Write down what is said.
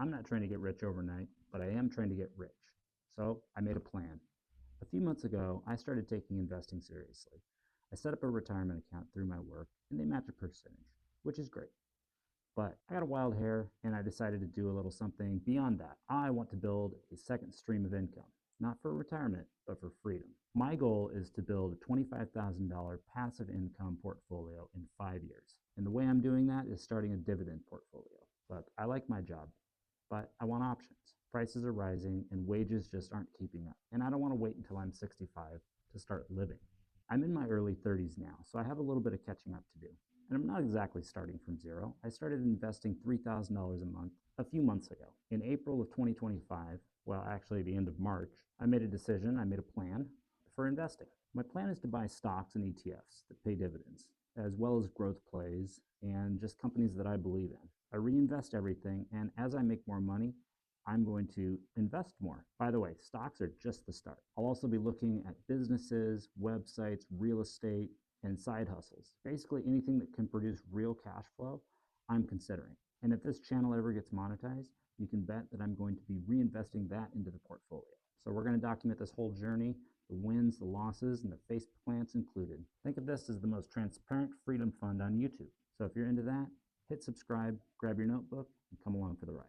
I'm not trying to get rich overnight, but I am trying to get rich. So I made a plan. A few months ago, I started taking investing seriously. I set up a retirement account through my work, and they match a percentage, which is great. But I got a wild hair, and I decided to do a little something beyond that. I want to build a second stream of income, not for retirement, but for freedom. My goal is to build a $25,000 passive income portfolio in 5 years. And the way I'm doing that is starting a dividend portfolio. Look, I like my job, but I want options. Prices are rising and wages just aren't keeping up. And I don't want to wait until I'm 65 to start living. I'm in my early 30s now, so I have a little bit of catching up to do. And I'm not exactly starting from zero. I started investing $3,000 a month a few months ago. In April of 2025, well, actually the end of March, I made a plan for investing. My plan is to buy stocks and ETFs that pay dividends, as well as growth plays and just companies that I believe in. I reinvest everything, and as I make more money, I'm going to invest more. By the way, stocks are just the start. I'll also be looking at businesses, websites, real estate, and side hustles. Basically anything that can produce real cash flow, I'm considering. And if this channel ever gets monetized, you can bet that I'm going to be reinvesting that into the portfolio. So we're going to document this whole journey, the wins, the losses, and the face plants included. Think of this as the most transparent freedom fund on YouTube. So if you're into that, hit subscribe, grab your notebook, and come along for the ride.